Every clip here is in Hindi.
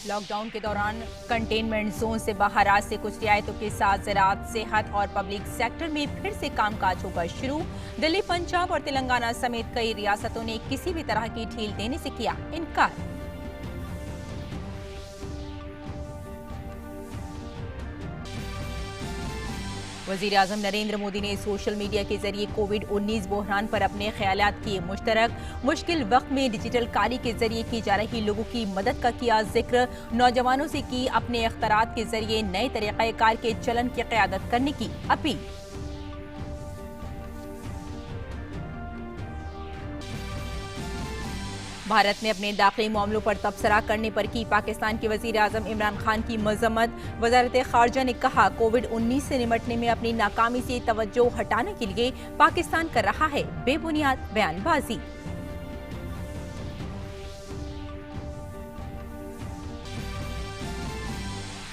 लॉकडाउन के दौरान कंटेनमेंट जोन से बाहर आज से कुछ रियायतों के साथ ज़राअत, सेहत और पब्लिक सेक्टर में फिर से कामकाज होगा शुरू। दिल्ली, पंजाब और तेलंगाना समेत कई रियासतों ने किसी भी तरह की ढील देने से किया इनकार। वज़ीर-ए-आज़म नरेंद्र मोदी ने सोशल मीडिया के जरिए कोविड-19 बहरान पर अपने ख्यालात किए मुश्तरक। मुश्किल वक्त में डिजिटल कारी के जरिए की जा रही लोगों की मदद का किया जिक्र। नौजवानों से की अपने इख्तिरात के जरिए नए तरीक़ाकार के चलन की क़यादत करने की अपील। भारत ने अपने दाखिली मामलों पर तबसरा करने पर की पाकिस्तान के वज़ीर-ए-आज़म इमरान खान की मज़म्मत। वज़ारत ख़ारजा ने कहा, कोविड-19 से निपटने में अपनी नाकामी से तवज्जो हटाने के लिए पाकिस्तान कर रहा है बेबुनियाद बयानबाजी।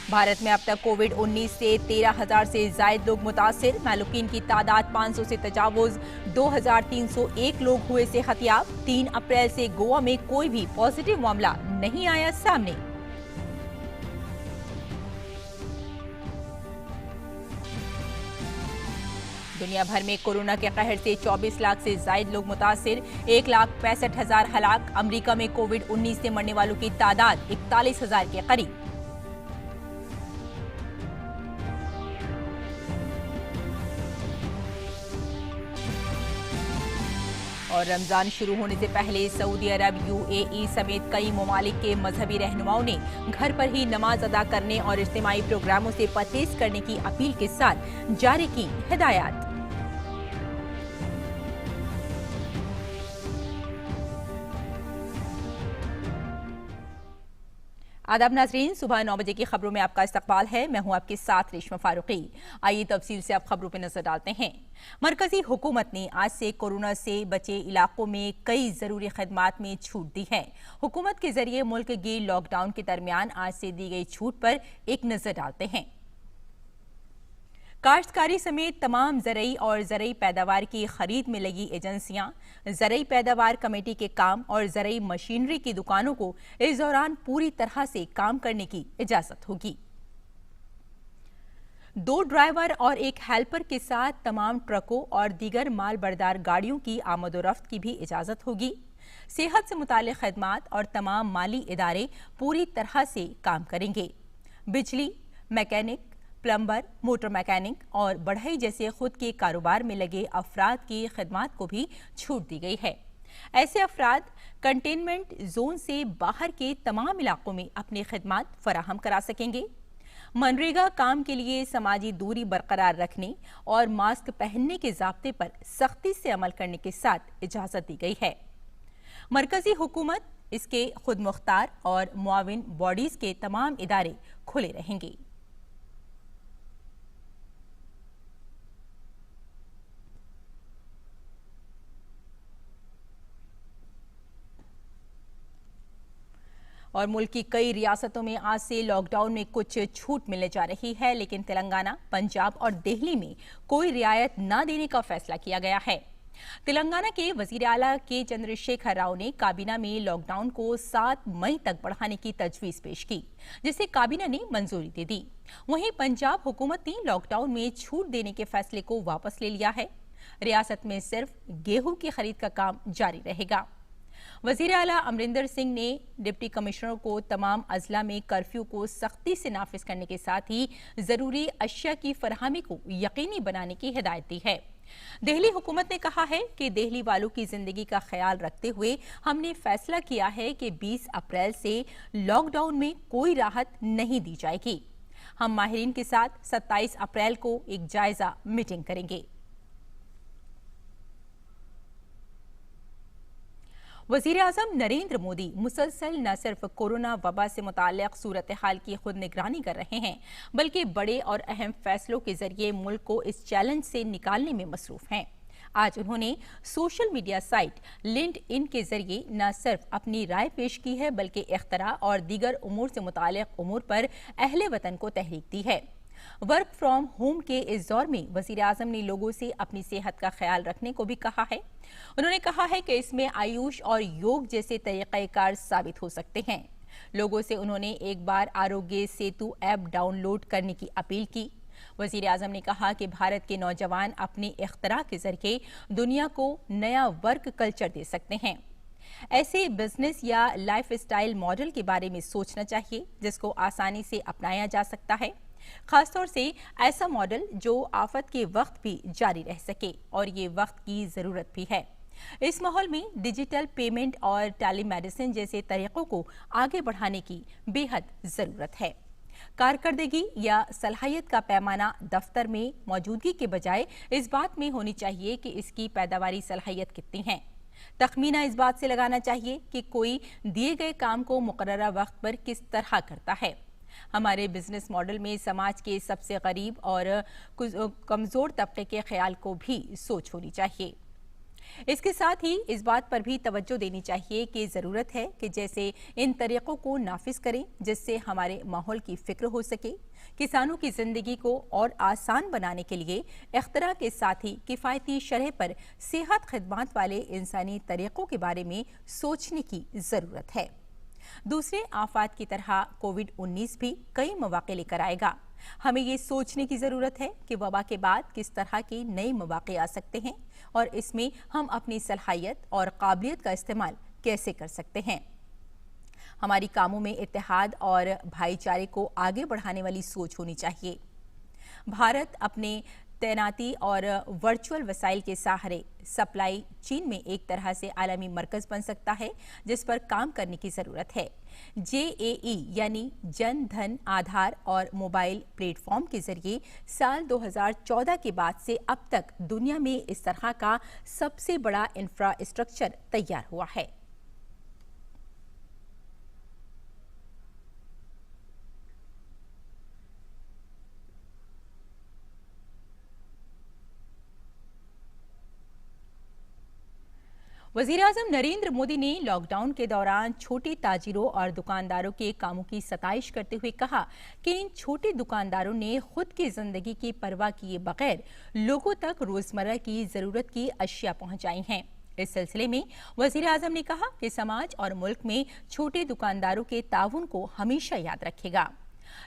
भारत में अब तक कोविड-19 से 13,000 से जायद लोग मुतासिर। मालूकीन की तादाद 500 से तजावुज। 2,301 लोग हुए सेहतियाब। 3 अप्रैल से गोवा में कोई भी पॉजिटिव मामला नहीं आया सामने। दुनिया भर में कोरोना के कहर से 24 लाख से जायद लोग मुतासिर। 1,65,000 हलाक। अमरीका में कोविड-19 से मरने वालों की तादाद 41,000 के करीब। और रमजान शुरू होने से पहले सऊदी अरब, यूएई समेत कई ममालिक के मजहबी रहनुमाओं ने घर पर ही नमाज अदा करने और इज्तिमाई प्रोग्रामों से परहेज करने की अपील के साथ जारी की हिदायत। आदाब नाज़रीन, सुबह 9 बजे की खबरों में आपका इस्तकबाल है। मैं हूं आपके साथ रेशमा फारूकी। आइए तफसील से आप खबरों पर नजर डालते हैं। मरकजी हुकूमत ने आज से कोरोना से बचे इलाकों में कई जरूरी खदमात में छूट दी है। हुकूमत के जरिए मुल्क के लॉकडाउन के दरमियान आज से दी गई छूट पर एक नजर डालते हैं। काश्तकारी समेत तमाम ज़रई और ज़रई पैदावार की खरीद में लगी एजेंसियां, ज़रई पैदावार कमेटी के काम और ज़रई मशीनरी की दुकानों को इस दौरान पूरी तरह से काम करने की इजाज़त होगी। 2 ड्राइवर और एक हेल्पर के साथ तमाम ट्रकों और दीगर माल बरदार गाड़ियों की आमदोरफ्त की भी इजाज़त होगी। सेहत से मुताल्लिक़ खदमात और तमाम माली इदारे पूरी तरह से काम करेंगे। बिजली, मैकेनिक, प्लम्बर, मोटर मैकेनिक और बढ़ई जैसे खुद के कारोबार में लगे अफराद की खदमात को भी छूट दी गई है। ऐसे अफराद कंटेनमेंट जोन से बाहर के तमाम इलाकों में अपनी खदमात फराहम करा सकेंगे। मनरेगा काम के लिए समाजी दूरी बरकरार रखने और मास्क पहनने के ज़ाब्ते पर सख्ती से अमल करने के साथ इजाज़त दी गई है। मरकजी हुकूमत, इसके खुद मुख्तार और मुआविन बॉडीज़ के तमाम इदारे खुले रहेंगे। और मुल्क की कई रियासतों में आज से लॉकडाउन में कुछ छूट मिलने जा रही है, लेकिन तेलंगाना, पंजाब और दिल्ली में कोई रियायत न देने का फैसला किया गया है। तेलंगाना के वजीर आला के चंद्रशेखर राव ने काबीना में लॉकडाउन को 7 मई तक बढ़ाने की तजवीज पेश की, जिसे काबीना ने मंजूरी दे दी। वहीं पंजाब हुकूमत ने लॉकडाउन में छूट देने के फैसले को वापस ले लिया है। रियासत में सिर्फ गेहूं की खरीद का काम जारी रहेगा। वजीर आला अमरिंदर सिंह ने डिप्टी कमिश्नरों को तमाम अजला में कर्फ्यू को सख्ती से नाफिज करने के साथ ही जरूरी अशिया की फरहमी को यकीनी बनाने की हिदायत दी है। दिल्ली हुकूमत ने कहा है कि दिल्ली वालों की जिंदगी का ख्याल रखते हुए हमने फैसला किया है कि 20 अप्रैल से लॉकडाउन में कोई राहत नहीं दी जाएगी। हम माहिरीन के साथ 27 अप्रैल को एक जायजा मीटिंग करेंगे। वज़ीर-ए-आज़म नरेंद्र मोदी मुसलसल न सिर्फ कोरोना वबा से मुताल्लिक़ सूरत हाल की खुद निगरानी कर रहे हैं, बल्कि बड़े और अहम फैसलों के जरिए मुल्क को इस चैलेंज से निकालने में मसरूफ हैं। आज उन्होंने सोशल मीडिया साइट लिंक्डइन के जरिए न सिर्फ अपनी राय पेश की है, बल्कि इख्तरा और दीगर उमूर से मुताल्लिक़ उमूर पर अहले वतन को तहरीक दी है। वर्क फ्रॉम होम के इस दौर में वज़ीर-ए-आज़म ने लोगों से अपनी सेहत का ख्याल रखने को भी कहा है। उन्होंने कहा है कि इसमें आयुष और योग जैसे तरीक़ेकार साबित हो सकते हैं। लोगों से उन्होंने एक बार आरोग्य सेतु ऐप डाउनलोड करने की अपील की। वजीर आजम ने कहा कि भारत के नौजवान अपने इख्तरा के जरिए दुनिया को नया वर्क कल्चर दे सकते हैं। ऐसे बिजनेस या लाइफस्टाइल मॉडल के बारे में सोचना चाहिए जिसको आसानी से अपनाया जा सकता है, खासतौर से ऐसा मॉडल जो आफत के वक्त भी जारी रह सके, और ये वक्त की जरूरत भी है। इस माहौल में डिजिटल पेमेंट और टेलीमेडिसिन जैसे तरीकों को आगे बढ़ाने की बेहद जरूरत है। कारकर्दगी या सलाहियत का पैमाना दफ्तर में मौजूदगी के बजाय इस बात में होनी चाहिए कि इसकी पैदावारी सलाहियत कितनी है। तखमीना इस बात से लगाना चाहिए कि कोई दिए गए काम को मुकर्ररा वक्त पर किस तरह करता है। हमारे बिजनेस मॉडल में समाज के सबसे गरीब और कमजोर तबके के ख्याल को भी सोच होनी चाहिए। इसके साथ ही इस बात पर भी तवज्जो देनी चाहिए कि ज़रूरत है कि जैसे इन तरीक़ों को नाफिज करें जिससे हमारे माहौल की फिक्र हो सके। किसानों की ज़िंदगी को और आसान बनाने के लिए इख्तरा के साथ ही किफ़ायती शरह पर सेहत खिदमात वाले इंसानी तरीक़ों के बारे में सोचने की ज़रूरत है। दूसरे आफात की तरह कोविड-19 भी कई मौक़े लेकर आएगा। हमें ये सोचने की ज़रूरत है कि वबा के बाद किस तरह के नए मौक़े आ सकते हैं और इसमें हम अपनी सलाहियत और काबिलियत का इस्तेमाल कैसे कर सकते हैं। हमारी कामों में इत्तेहाद और भाईचारे को आगे बढ़ाने वाली सोच होनी चाहिए। भारत अपने तैनाती और वर्चुअल वसाइल के सहारे सप्लाई चेन में एक तरह से आलमी मरकज बन सकता है जिस पर काम करने की जरूरत है। JAE यानी जन धन आधार और मोबाइल प्लेटफॉर्म के जरिए साल 2014 के बाद से अब तक दुनिया में इस तरह का सबसे बड़ा इंफ्रास्ट्रक्चर तैयार हुआ है। वज़ीर-ए-आज़म नरेंद्र मोदी ने लॉकडाउन के दौरान छोटे ताजिरों और दुकानदारों के कामों की सताइश करते हुए कहा कि इन छोटे दुकानदारों ने खुद की जिंदगी की परवाह किए बगैर लोगों तक रोजमर्रा की जरूरत की अशिया पहुंचाई हैं। इस सिलसिले में वज़ीर-ए-आज़म ने कहा कि समाज और मुल्क में छोटे दुकानदारों के ताउन को हमेशा याद रखेगा।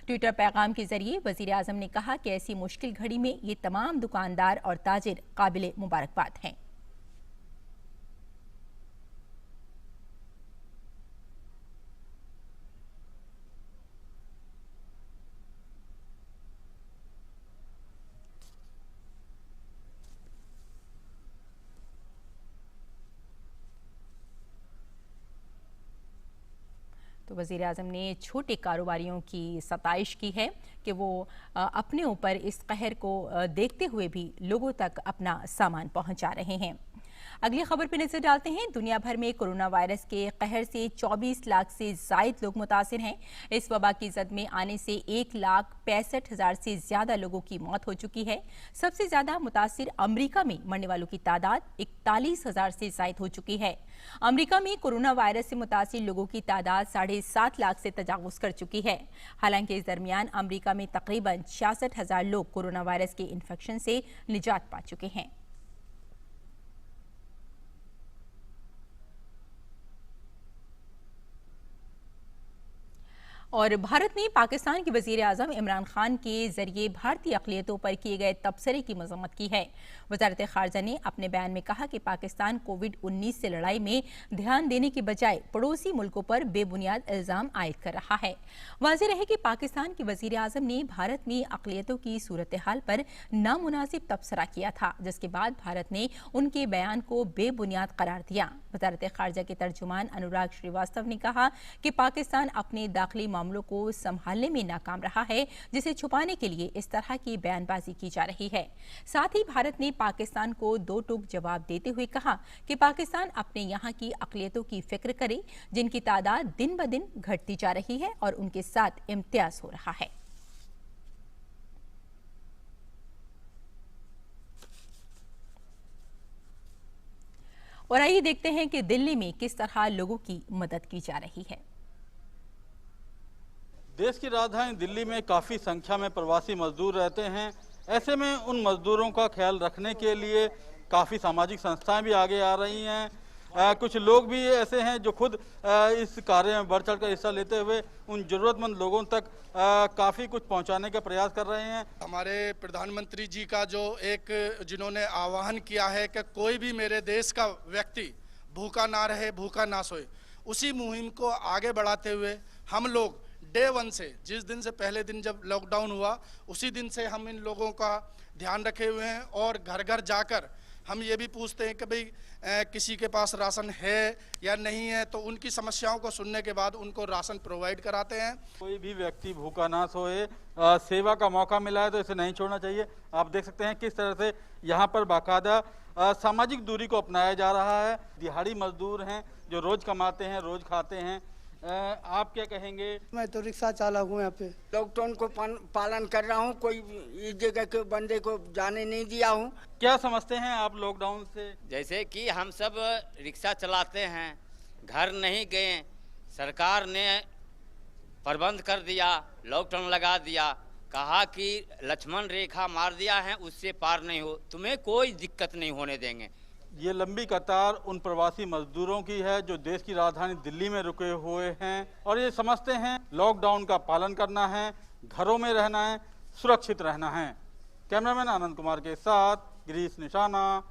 ट्विटर पैगाम के जरिए वज़ीर-ए-आज़म ने कहा कि ऐसी मुश्किल घड़ी में ये तमाम दुकानदार और ताजिर काबिले मुबारकबाद हैं। तो वज़ीर-ए-आज़म ने छोटे कारोबारियों की सताइश की है कि वो अपने ऊपर इस कहर को देखते हुए भी लोगों तक अपना सामान पहुंचा रहे हैं। अगली खबर पर नजर डालते हैं। दुनिया भर में कोरोना वायरस के कहर से 24 लाख से जायद लोग मुतासिर हैं। इस वबा की जद में आने से 1,65,000 से ज्यादा लोगों की मौत हो चुकी है। सबसे ज्यादा मुतासिर अमेरिका में मरने वालों की तादाद 41,000 से जायद हो चुकी है। अमेरिका में कोरोना वायरस से मुतासिर लोगों की तादाद 7.5 लाख से तजावुज कर चुकी है। हालांकि इस दरमियान अमेरिका में तकरीबन 66,000 लोग कोरोना वायरस के इन्फेक्शन से निजात पा चुके हैं। और भारत ने पाकिस्तान के वज़ीर-ए-आज़म इमरान खान के जरिए भारतीय अक़लियतों पर किए गए तबसरे की मज़म्मत की है। वज़ारत ख़ारजा ने अपने बयान में कहा कि पाकिस्तान कोविड-19 से लड़ाई में ध्यान देने के बजाय पड़ोसी मुल्कों पर बेबुनियाद इल्ज़ाम आयद कर रहा है। वाज़ेह रहे कि पाकिस्तान के वज़ीर-ए-आज़म ने भारत में अक़लियतों की सूरत हाल पर नामुनासिब तबसरा किया था, जिसके बाद भारत ने उनके बयान को बेबुनियाद करार दिया। वज़ारत ख़ारजा के तर्जुमान अनुराग श्रीवास्तव ने कहा कि पाकिस्तान अपने दाखिली मामलों को संभालने में नाकाम रहा है, जिसे छुपाने के लिए इस तरह की बयानबाजी की जा रही है। साथ ही भारत ने पाकिस्तान को दो टूक जवाब देते हुए कहा कि पाकिस्तान अपने यहाँ की अक़लियतों की फिक्र करे, जिनकी तादाद दिन ब दिन घटती जा रही है और उनके साथ इम्तियाज हो रहा है। और आइए देखते हैं कि दिल्ली में किस तरह लोगों की मदद की जा रही है। देश की राजधानी दिल्ली में काफ़ी संख्या में प्रवासी मजदूर रहते हैं। ऐसे में उन मजदूरों का ख्याल रखने के लिए काफ़ी सामाजिक संस्थाएं भी आगे आ रही हैं। कुछ लोग भी ऐसे हैं जो खुद इस कार्य में बढ़ चढ़ कर हिस्सा लेते हुए उन जरूरतमंद लोगों तक काफ़ी कुछ पहुंचाने का प्रयास कर रहे हैं। हमारे प्रधानमंत्री जी का जो एक जिन्होंने आह्वान किया है कि कोई भी मेरे देश का व्यक्ति भूखा ना रहे, भूखा ना सोए, उसी मुहिम को आगे बढ़ाते हुए हम लोग डे 1 से, जिस दिन से पहले दिन जब लॉकडाउन हुआ उसी दिन से हम इन लोगों का ध्यान रखे हुए हैं और घर घर जाकर हम ये भी पूछते हैं कि भाई किसी के पास राशन है या नहीं है, तो उनकी समस्याओं को सुनने के बाद उनको राशन प्रोवाइड कराते हैं। कोई भी व्यक्ति भूखा ना सोए, सेवा का मौका मिला है तो इसे नहीं छोड़ना चाहिए। आप देख सकते हैं किस तरह से यहाँ पर बाकायदा सामाजिक दूरी को अपनाया जा रहा है। दिहाड़ी मजदूर हैं जो रोज कमाते हैं, रोज खाते हैं। आप क्या कहेंगे? मैं तो रिक्शा चालक हूँ यहाँ पे। लॉकडाउन को पालन कर रहा हूँ, कोई इस जगह के बंदे को जाने नहीं दिया हूँ। क्या समझते हैं आप लॉकडाउन से? जैसे कि हम सब रिक्शा चलाते हैं, घर नहीं गए, सरकार ने प्रबंध कर दिया, लॉकडाउन लगा दिया, कहा कि लक्ष्मण रेखा मार दिया है, उससे पार नहीं हो, तुम्हें कोई दिक्कत नहीं होने देंगे। ये लंबी कतार उन प्रवासी मजदूरों की है जो देश की राजधानी दिल्ली में रुके हुए हैं और ये समझते हैं लॉकडाउन का पालन करना है, घरों में रहना है, सुरक्षित रहना है। कैमरामैन आनंद कुमार के साथ गिरीश निशाना,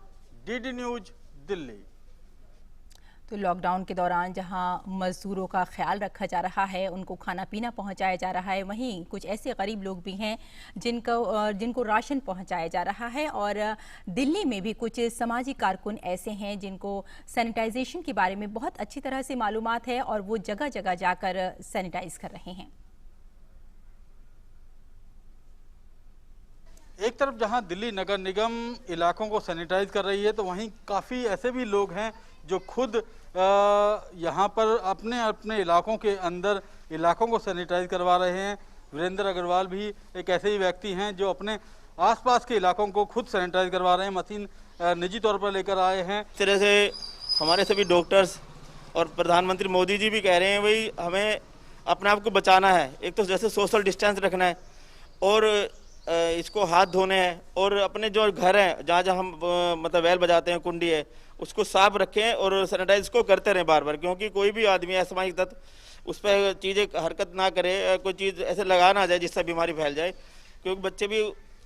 डीडी न्यूज, दिल्ली। तो लॉकडाउन के दौरान जहां मजदूरों का ख्याल रखा जा रहा है, उनको खाना पीना पहुंचाया जा रहा है, वहीं कुछ ऐसे गरीब लोग भी हैं जिनको राशन पहुंचाया जा रहा है। और दिल्ली में भी कुछ सामाजिक कारकुन ऐसे हैं जिनको सैनिटाइजेशन के बारे में बहुत अच्छी तरह से मालूमात है और वो जगह जगह जाकर सैनिटाइज कर रहे हैं। एक तरफ जहां दिल्ली नगर निगम इलाकों को सैनिटाइज कर रही है तो वहीं काफ़ी ऐसे भी लोग हैं जो खुद यहाँ पर अपने अपने इलाकों के अंदर इलाकों को सैनिटाइज करवा रहे हैं। वीरेंद्र अग्रवाल भी एक ऐसे ही व्यक्ति हैं जो अपने आसपास के इलाकों को खुद सैनिटाइज करवा रहे हैं, मशीन निजी तौर पर लेकर आए हैं। इस तरह से हमारे सभी डॉक्टर्स और प्रधानमंत्री मोदी जी भी कह रहे हैं भाई हमें अपने आप को बचाना है। एक तो जैसे सोशल डिस्टेंस रखना है और इसको हाथ धोने हैं और अपने जो घर हैं जहाँ जहाँ हम मतलब बैल बजाते हैं, कुंडी है, उसको साफ रखें और सैनिटाइज को करते रहें बार बार, क्योंकि कोई भी आदमी असामाजिक तत्व उस पर चीज़ें हरकत ना करे, कोई चीज़ ऐसे लगा ना जाए जिससे बीमारी फैल जाए, क्योंकि बच्चे भी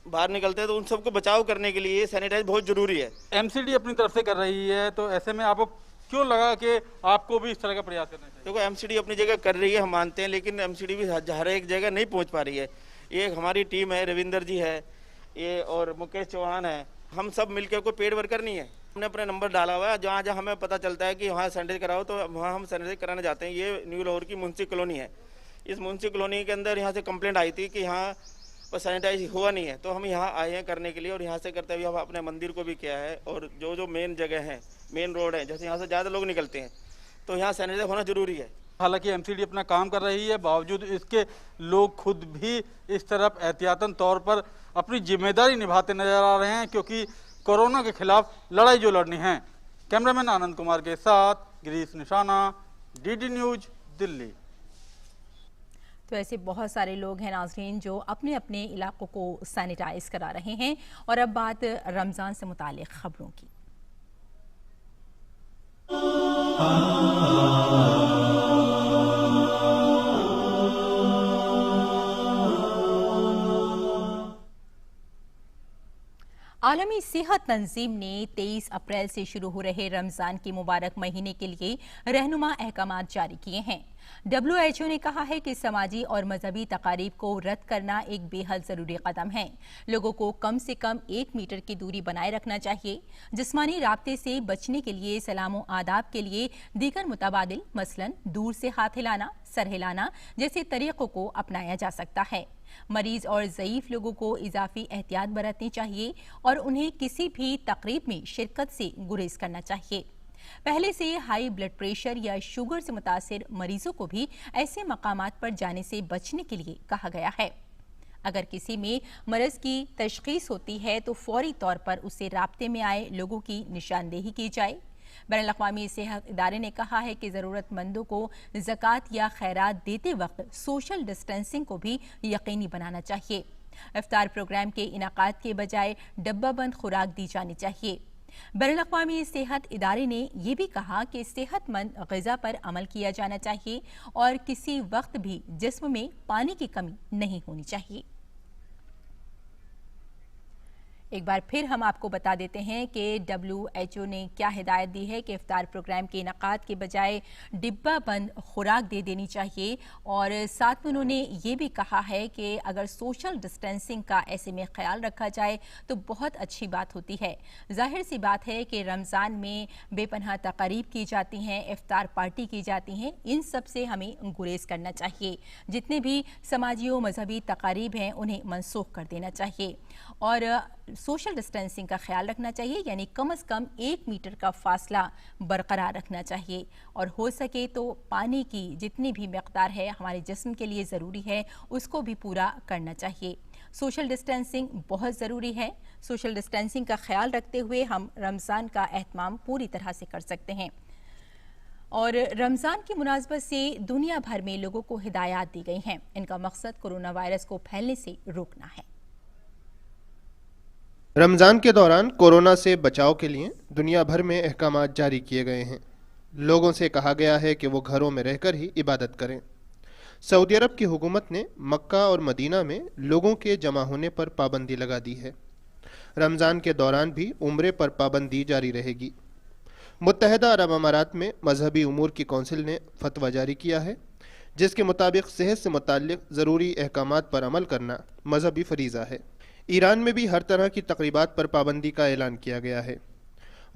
बाहर निकलते हैं तो उन सबको बचाव करने के लिए सैनिटाइज बहुत जरूरी है। एमसीडी अपनी तरफ से कर रही है, तो ऐसे में आपको क्यों लगा कि आपको भी इस तरह का प्रयास करना चाहिए? देखो एमसीडी अपनी जगह कर रही है, हम मानते हैं, लेकिन एमसीडी भी हर एक जगह नहीं पहुँच पा रही है। ये हमारी टीम है, रविंदर जी है ये और मुकेश चौहान है, हम सब मिलकर कोई पेड वर्कर नहीं है, हमने अपना नंबर डाला हुआ है। जहाँ जहाँ हमें पता चलता है कि वहाँ सैनिटाइज कराओ तो वहाँ हम सैनिटाइज कराने जाते हैं। ये न्यू लाहौर की मुंशी कॉलोनी है, इस मुंशी कॉलोनी के अंदर यहाँ से कंप्लेंट आई थी कि यहाँ पर सैनिटाइज हुआ नहीं है, तो हम यहाँ आए हैं करने के लिए। और यहाँ से करते हुए हम अपने मंदिर को भी किया है और जो जो मेन जगह है, मेन रोड है, जैसे यहाँ से ज़्यादा लोग निकलते हैं तो यहाँ सैनिटाइज होना जरूरी है। हालांकि एमसीडी अपना काम कर रही है, बावजूद इसके लोग खुद भी इस तरफ एहतियातन तौर पर अपनी जिम्मेदारी निभाते नजर आ रहे हैं, क्योंकि कोरोना के खिलाफ लड़ाई जो लड़नी है। कैमरामैन आनंद कुमार के साथ गिरीश निशाना, डीडी न्यूज, दिल्ली। तो ऐसे बहुत सारे लोग हैं नाज़रीन जो अपने अपने इलाकों को सैनिटाइज करा रहे हैं। और अब बात रमज़ान से मुतालिक खबरों की। आलमी सेहत तंजीम ने 23 अप्रैल से शुरू हो रहे रमज़ान के मुबारक महीने के लिए रहनुमा अहकामात जारी किए हैं। WHO ने कहा है कि समाजी और मजहबी तकारीब को रद्द करना एक बेहद ज़रूरी कदम है। लोगों को कम से कम 1 मीटर की दूरी बनाए रखना चाहिए। जिस्मानी राब्ते से बचने के लिए सलामो आदाब के लिए दीगर मुतबादिल मसलन दूर से हाथ हिलाना, सर हिलाना जैसे तरीक़ों को अपनाया जा सकता है। मरीज और ज़ईफ लोगों को इजाफी एहतियात बरतनी चाहिए और उन्हें किसी भी तकरीब में शिरकत से गुरेज करना चाहिए। पहले से हाई ब्लड प्रेशर या शुगर से मुतासिर मरीजों को भी ऐसे मकामात पर जाने से बचने के लिए कहा गया है। अगर किसी में मरज की तशखीस होती है तो फौरी तौर पर उससे राब्ते में आए लोगों की निशानदेही की जाए। बैनुल-अक़वामी सेहत इदारे ने कहा है कि ज़रूरतमंदों को ज़कात या खैरात देते वक्त सोशल डिस्टेंसिंग को भी यकीनी बनाना चाहिए। इफ्तार प्रोग्राम के इनाकाद के बजाय डब्बा बंद खुराक दी जानी चाहिए। बैनुल-अक़वामी सेहत इदारे ने यह भी कहा कि सेहतमंद ग़िज़ा पर अमल किया जाना चाहिए और किसी वक्त भी जिस्म में पानी की कमी नहीं होनी चाहिए। एक बार फिर हम आपको बता देते हैं कि WHO ने क्या हिदायत दी है कि इफ्तार प्रोग्राम के इनेकाद के बजाय डिब्बा बंद खुराक दे देनी चाहिए और साथ में उन्होंने ये भी कहा है कि अगर सोशल डिस्टेंसिंग का ऐसे में ख्याल रखा जाए तो बहुत अच्छी बात होती है। जाहिर सी बात है कि रमज़ान में बेपनाह तकारीब की जाती हैं, इफ्तार पार्टी की जाती हैं, इन सब से हमें गुरेज करना चाहिए। जितने भी समाजी व मजहबी तकारीब हैं उन्हें मनसूख कर देना चाहिए और सोशल डिस्टेंसिंग का ख्याल रखना चाहिए, यानी कम से कम 1 मीटर का फासला बरकरार रखना चाहिए और हो सके तो पानी की जितनी भी मकदार है हमारे जिस्म के लिए ज़रूरी है उसको भी पूरा करना चाहिए। सोशल डिस्टेंसिंग बहुत ज़रूरी है। सोशल डिस्टेंसिंग का ख्याल रखते हुए हम रमज़ान का एहतमाम पूरी तरह से कर सकते हैं। और रमज़ान की मुनासबत से दुनिया भर में लोगों को हिदायत दी गई हैं। इनका मकसद कोरोना वायरस को फैलने से रोकना है। रमज़ान के दौरान कोरोना से बचाव के लिए दुनिया भर में अहकाम जारी किए गए हैं। लोगों से कहा गया है कि वो घरों में रहकर ही इबादत करें। सऊदी अरब की हुकूमत ने मक्का और मदीना में लोगों के जमा होने पर पाबंदी लगा दी है। रमज़ान के दौरान भी उम्रे पर पाबंदी जारी रहेगी। मुत्तहदा अरब अमारात में मजहबी उमूर की कौंसिल ने फतवा जारी किया है, जिसके मुताबिक सेहत से मुताल्लिक ज़रूरी अहकामात पर अमल करना मजहबी फरीज़ा है। ईरान में भी हर तरह की तकरीबात पर पाबंदी का ऐलान किया गया है।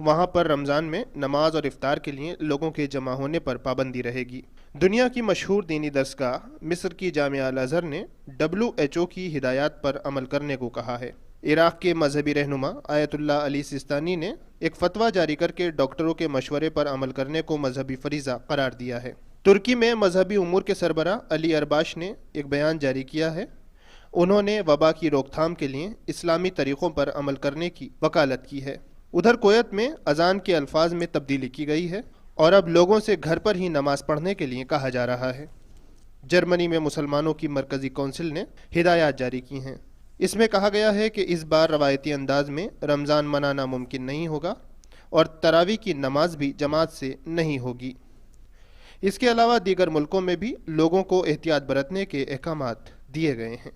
वहाँ पर रमज़ान में नमाज और इफ्तार के लिए लोगों के जमा होने पर पाबंदी रहेगी। दुनिया की मशहूर दीनी दरसगाह मिस्र की जामिया अल अज़हर ने WHO की हिदायत पर अमल करने को कहा है। इराक़ के मजहबी रहनुमा आयतुल्लाह अली सिस्तानी ने एक फतवा जारी करके डॉक्टरों के मशवरे पर अमल करने को मजहबी फरीज़ा करार दिया है। तुर्की में मजहबी उमूर के सरबराह अली अरबाश ने एक बयान जारी किया है। उन्होंने वबा की रोकथाम के लिए इस्लामी तरीक़ों पर अमल करने की वकालत की है। उधर कुवैत में अजान के अल्फाज में तब्दीली की गई है और अब लोगों से घर पर ही नमाज पढ़ने के लिए कहा जा रहा है। जर्मनी में मुसलमानों की मरकज़ी कौंसिल ने हिदायत जारी की हैं। इसमें कहा गया है कि इस बार रवायती अंदाज में रमज़ान मनाना मुमकिन नहीं होगा और तरावी की नमाज भी जमात से नहीं होगी। इसके अलावा दीगर मुल्कों में भी लोगों को एहतियात बरतने के अहकामात दिए गए हैं।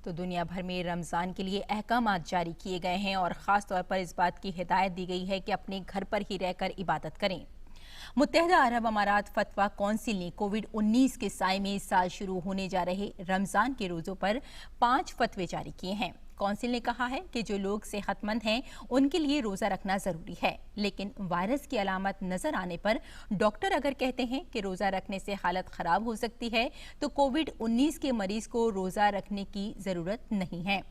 तो दुनिया भर में रमज़ान के लिए अहकामात जारी किए गए हैं और ख़ास तौर पर इस बात की हिदायत दी गई है कि अपने घर पर ही रहकर इबादत करें। मुत्तहदा अरब अमारात फतवा कौंसिल ने कोविड-19 के साए में इस साल शुरू होने जा रहे रमज़ान के रोज़ों पर 5 फतवे जारी किए हैं। कौंसिल ने कहा है कि जो लोग सेहतमंद हैं उनके लिए रोज़ा रखना ज़रूरी है, लेकिन वायरस की अलामत नज़र आने पर डॉक्टर अगर कहते हैं कि रोज़ा रखने से हालत ख़राब हो सकती है तो कोविड-19 के मरीज़ को रोज़ा रखने की ज़रूरत नहीं है।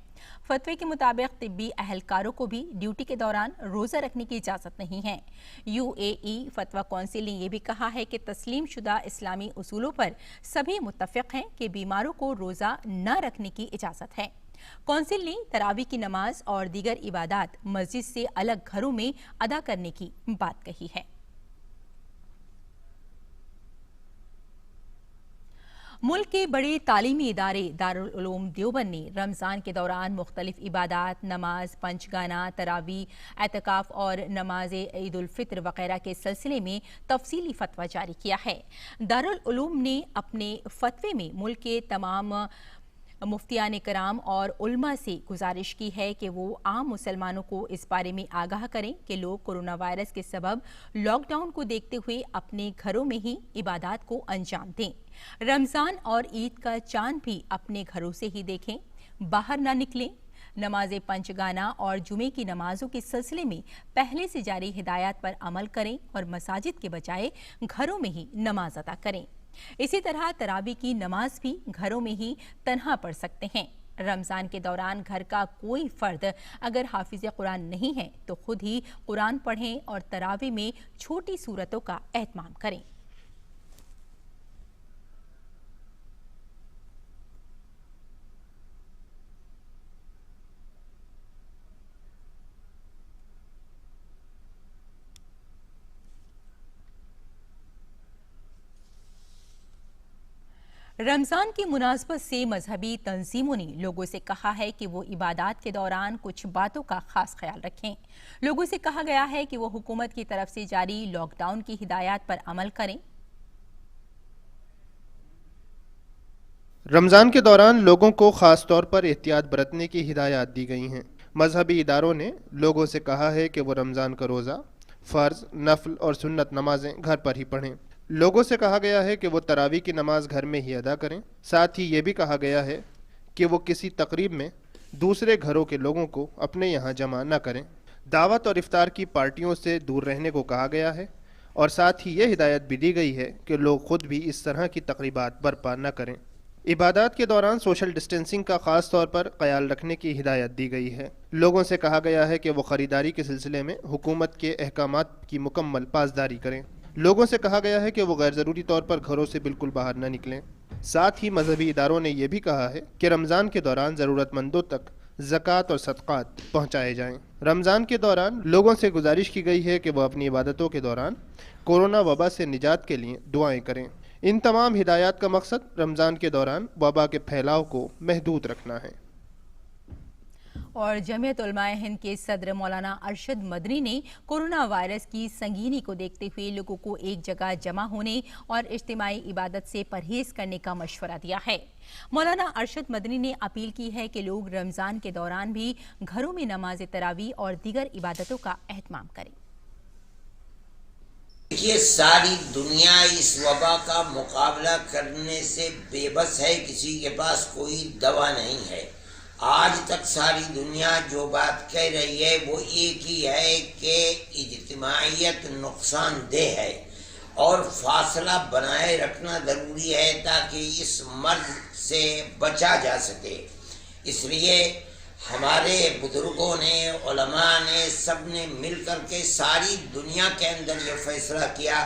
फतवे के मुताबिक तिब्बी अहलकारों को भी ड्यूटी के दौरान रोज़ा रखने की इजाज़त नहीं है। UAE फतवा कौंसिल ने यह भी कहा है कि तस्लीम शुदा इस्लामी उसूलों पर सभी मुत्तफ़िक़ हैं कि बीमारों को रोज़ा न रखने की इजाज़त है। कौंसिल ने तरावी की नमाज और दीगर इबादात मस्जिद से अलग घरों में अदा करने की बात कही है। मुल्क के बड़े तालीमी इदारे दारुल उलूम देवबंद ने रमज़ान के दौरान मुख्तलिफ इबादात, नमाज, पंचगाना, तरावी, एतकाफ़ और नमाज ईद उल फित्र वगैरह के सिलसिले में तफसीली फतवा जारी किया है। दारुल उलूम ने अपने फतवे में मुल्क के तमाम मुफ्तियान कराम और उल्मा से गुजारिश की है कि वो आम मुसलमानों को इस बारे में आगाह करें कि लोग कोरोना वायरस के सबब लॉकडाउन को देखते हुए अपने घरों में ही इबादत को अंजाम दें। रमज़ान और ईद का चांद भी अपने घरों से ही देखें, बाहर ना निकलें। नमाज पंचगाना और जुमे की नमाजों के सिलसिले में पहले से जारी हिदायत पर अमल करें और मसाजिद के बजाय घरों में ही नमाज अदा करें। इसी तरह तरावी की नमाज भी घरों में ही तन्हा पढ़ सकते हैं। रमज़ान के दौरान घर का कोई फ़र्द अगर हाफिज़ कुरान नहीं है तो खुद ही कुरान पढ़ें और तरावी में छोटी सूरतों का एहतमाम करें। रमजान की मुनासबत से मजहबी तंजीमों ने लोगों से कहा है कि वो इबादत के दौरान कुछ बातों का खास ख्याल रखें। लोगों से कहा गया है कि वो हुकूमत की तरफ से जारी लॉकडाउन की हिदायत पर अमल करें। रमजान के दौरान लोगों को खास तौर पर एहतियात बरतने की हिदायत दी गई हैं। मजहबी इदारों ने लोगों से कहा है कि वो रमजान का रोज़ा, फ़र्ज, नफल और सुन्नत नमाजें घर पर ही पढ़ें। लोगों से कहा गया है कि वो तरावी की नमाज घर में ही अदा करें। साथ ही ये भी कहा गया है कि वो किसी तकरीब में दूसरे घरों के लोगों को अपने यहाँ जमा न करें। दावत और इफ्तार की पार्टियों से दूर रहने को कहा गया है और साथ ही ये हिदायत भी दी गई है कि लोग खुद भी इस तरह की तकरीबात बर्पा न करें। इबादत के दौरान सोशल डिस्टेंसिंग का ख़ास तौर पर ख्याल रखने की हिदायत दी गई है। लोगों से कहा गया है कि वो ख़रीदारी के सिलसिले में हुकूमत के अहकामात की मुकम्मल पासदारी करें। लोगों से कहा गया है कि वो गैर ज़रूरी तौर पर घरों से बिल्कुल बाहर न निकलें। साथ ही मजहबी इदारों ने यह भी कहा है कि रमज़ान के दौरान ज़रूरतमंदों तक ज़कात और सदक़ात पहुँचाए जाएँ। रमज़ान के दौरान लोगों से गुजारिश की गई है कि वह अपनी इबादतों के दौरान कोरोना वबा से निजात के लिए दुआएँ करें। इन तमाम हिदायत का मकसद रमज़ान के दौरान वबा के फैलाव को महदूद रखना है। और जमीयत उलमाए हिंद के सदर मौलाना अरशद मदनी ने कोरोना वायरस की संगीनी को देखते हुए लोगों को एक जगह जमा होने और इज्तिमाई इबादत से परहेज करने का मशवरा दिया है। मौलाना अरशद मदनी ने अपील की है कि लोग रमज़ान के दौरान भी घरों में नमाज तरावी और दीगर इबादतों का एहतमाम करें। ये सारी दुनिया इस वबा का मुकाबला करने से बेबस है, किसी के पास कोई दवा नहीं है। आज तक सारी दुनिया जो बात कह रही है वो एक ही है कि इज्तिमाइयत नुकसानदेह है और फासला बनाए रखना ज़रूरी है ताकि इस मर्ज से बचा जा सके। इसलिए हमारे बुजुर्गों ने, उलमा ने, सब ने मिल कर के सारी दुनिया के अंदर ये फैसला किया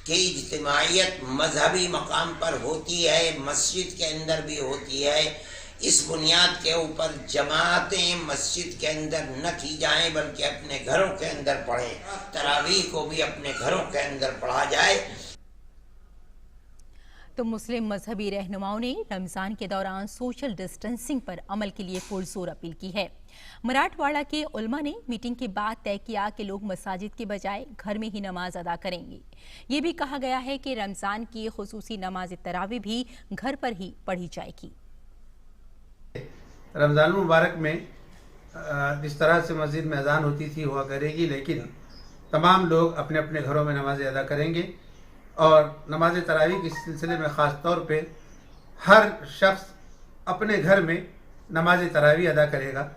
कि इज्तिमाइयत मजहबी मकाम पर होती है, मस्जिद के अंदर भी होती है। इस बुनियाद के ऊपर जमातें मस्जिद के अंदर न की जाएं बल्कि अपने घरों के अंदर पढ़ें। तरावीह को भी अपने घरों के अंदर पढ़ा जाए। तो मुस्लिम मजहबी रहनुमाओं ने रमज़ान के दौरान सोशल डिस्टेंसिंग पर अमल के लिए पुरजोर अपील की है। मराठवाड़ा के उलमा ने मीटिंग के बाद तय किया कि लोग मसाजिद के बजाय घर में ही नमाज अदा करेंगे। ये भी कहा गया है कि रमज़ान की खुसूसी नमाज तरावी भी घर पर ही पढ़ी जाएगी। रमज़ान मुबारक में जिस तरह से मस्जिद में अजान होती थी हुआ करेगी, लेकिन तमाम लोग अपने अपने घरों में नमाज़ें अदा करेंगे और नमाज तरावी के सिलसिले में ख़ास तौर पे हर शख्स अपने घर में नमाज तरावी अदा करेगा।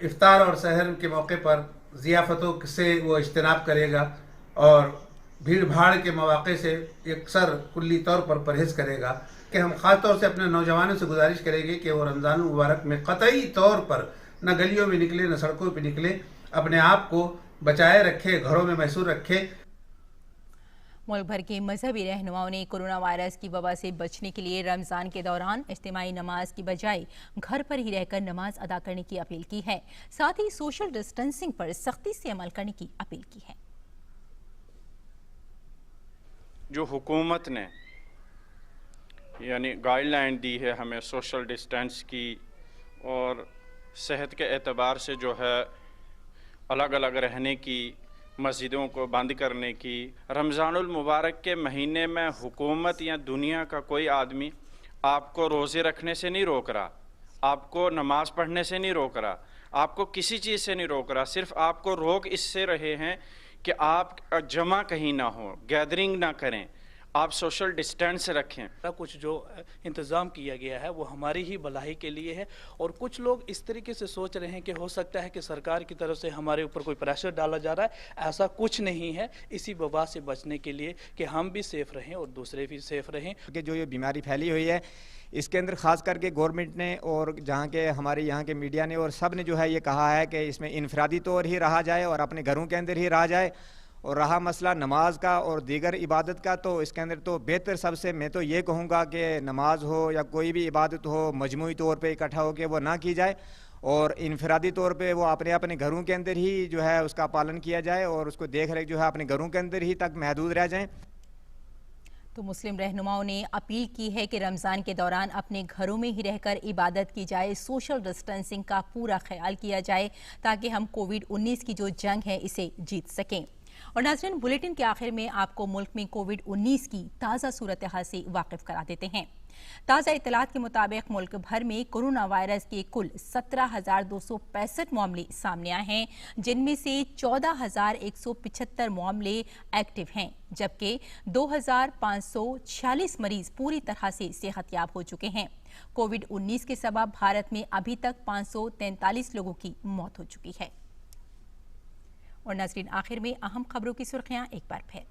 इफ्तार और सहर के मौके पर ज़ियाफ़तों से वो इज्तिनाब करेगा और भीड़ भाड़ के मौक़े से अक्सर कुल्ली तौर पर परहेज़ करेगा। कि हम ख़ास तौर से अपने नौजवानों से गुजारिश करेंगे कि वो रमज़ान मुबारक में क़तई तौर पर न गलियों में निकले, न सड़कों पर निकले, अपने आप को बचाए रखे, घरों में महसूर रखे। मुल्क भर के मजहबी रहनुमाओं ने कोरोना वायरस की वबा से बचने के लिए रमज़ान के दौरान इज्तिमाई नमाज की बजाय घर पर ही रहकर नमाज अदा करने की अपील की है। साथ ही सोशल डिस्टेंसिंग पर सख्ती से अमल करने की अपील की है। जो हुकूमत ने यानी गाइडलाइन दी है हमें सोशल डिस्टेंस की और सेहत के एतबार से जो है अलग अलग रहने की, मस्जिदों को बंद करने की, रमज़ानुल मुबारक के महीने में हुकूमत या दुनिया का कोई आदमी आपको रोज़े रखने से नहीं रोक रहा, आपको नमाज़ पढ़ने से नहीं रोक रहा, आपको किसी चीज़ से नहीं रोक रहा। सिर्फ आपको रोक इससे रहे हैं कि आप जमा कहीं ना हो, गैदरिंग ना करें, आप सोशल डिस्टेंस रखें। कुछ जो इंतज़ाम किया गया है वो हमारी ही भलाई के लिए है और कुछ लोग इस तरीके से सोच रहे हैं कि हो सकता है कि सरकार की तरफ से हमारे ऊपर कोई प्रेशर डाला जा रहा है। ऐसा कुछ नहीं है। इसी वबा से बचने के लिए कि हम भी सेफ रहें और दूसरे भी सेफ रहें। कि जो ये बीमारी फैली हुई है इसके अंदर ख़ास करके गवर्नमेंट ने और जहाँ के हमारे यहाँ के मीडिया ने और सब ने जो है ये कहा है कि इसमें इनफरादी तौर ही रहा जाए और अपने घरों के अंदर ही रहा जाए। और रहा मसला नमाज का और दीगर इबादत का, तो इसके अंदर तो बेहतर सबसे मैं तो ये कहूँगा कि नमाज हो या कोई भी इबादत हो मजमूई तौर पे इकट्ठा होकर वो ना की जाए और इनफरादी तौर पे वो अपने अपने घरों के अंदर ही जो है उसका पालन किया जाए और उसको देख रेख जो है अपने घरों के अंदर ही तक महदूद रह जाएं। तो मुस्लिम रहनुमाओं ने अपील की है कि रमज़ान के दौरान अपने घरों में ही रहकर इबादत की जाए, सोशल डिस्टेंसिंग का पूरा ख्याल किया जाए ताकि हम कोविड-19 की जो जंग है इसे जीत सकें। और नाज़रीन, बुलेटिन के आखिर में आपको मुल्क में कोविड-19 की ताज़ा सूरत हाल से वाकिफ करा देते हैं। ताज़ा इत्तलात के मुताबिक मुल्क भर में कोरोना वायरस के कुल 17,265 मामले सामने आए हैं, जिनमें से 14,175 मामले एक्टिव हैं, जबकि 2,546 मरीज पूरी तरह से सेहतयाब हो चुके हैं। कोविड-19 के सबब भारत में अभी तक 543 लोगों की मौत हो चुकी है। और नाज़रीन, आखिर में अहम खबरों की सुर्खियां एक बार फिर।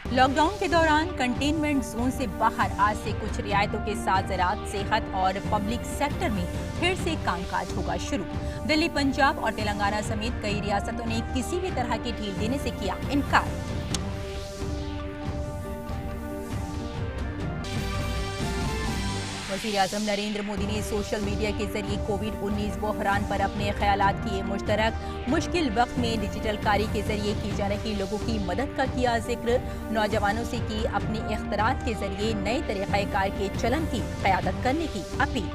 लॉकडाउन के दौरान कंटेनमेंट जोन से बाहर आज से कुछ रियायतों के साथ ज़राअत, सेहत और पब्लिक सेक्टर में फिर से कामकाज होगा शुरू। दिल्ली, पंजाब और तेलंगाना समेत कई रियासतों ने किसी भी तरह की ढील देने से किया इनकार। वज़ीर-ए-आज़म नरेंद्र मोदी ने सोशल मीडिया के जरिए कोविड-19 बहरान पर अपने ख्यालात किए मुश्तरक। मुश्किल वक्त में डिजिटल कारी के जरिए की जा रही लोगों की मदद का किया जिक्र। नौजवानों से की अपने इख्तिरात के जरिए नए तरीक़ाकार के चलन की क़यादत करने की अपील।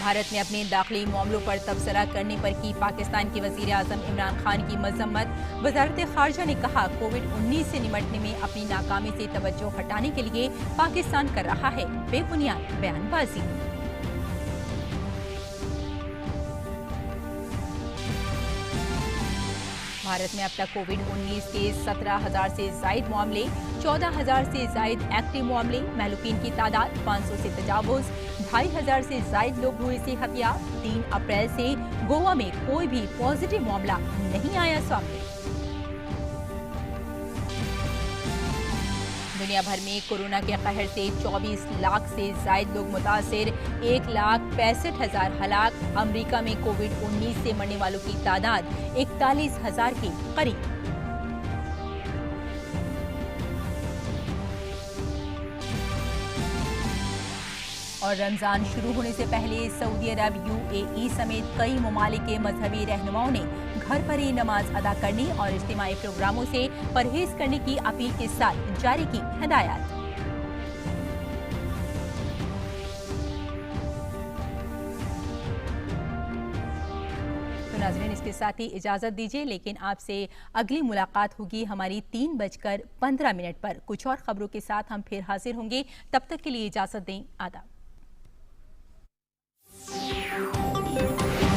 भारत में अपने दाखिली मामलों पर तबसरा करने पर की पाकिस्तान के वज़ीर-ए-आज़म इमरान खान की मजम्मत। वज़ारत ख़ारजा ने कहा, कोविड-19 से निपटने में अपनी नाकामी से तवज्जो हटाने के लिए पाकिस्तान कर रहा है बेबुनियाद बयानबाजी। भारत में अब तक कोविड-19 के 17,000 से जायद मामले, 14,000 से जायद एक्टिव मामले, महलूकीन की तादाद 500 से तजावुज़, 2,500 से जायद लोग हुए सेहतयाब। 3 अप्रैल से गोवा में कोई भी पॉजिटिव मामला नहीं आया सामने। दुनिया भर में कोरोना के कहर से 24 लाख से जायद लोग मुतासिर, 1,65,000 हलाक। अमेरिका में कोविड-19 से मरने वालों की तादाद 41,000 के करीब। और रमजान शुरू होने से पहले सऊदी अरब, UAE समेत कई ममालिक के मजहबी रहनुमाओं ने घर पर ही नमाज अदा करने और इज्तिमाई प्रोग्रामों से परहेज करने की अपील के साथ जारी की हिदायत। तो नाज़रीन, इसके साथ ही इजाजत दीजिए, लेकिन आपसे अगली मुलाकात होगी हमारी 3:15 पर। कुछ और खबरों के साथ हम फिर हाजिर होंगे। तब तक के लिए इजाजत दें। आदाब।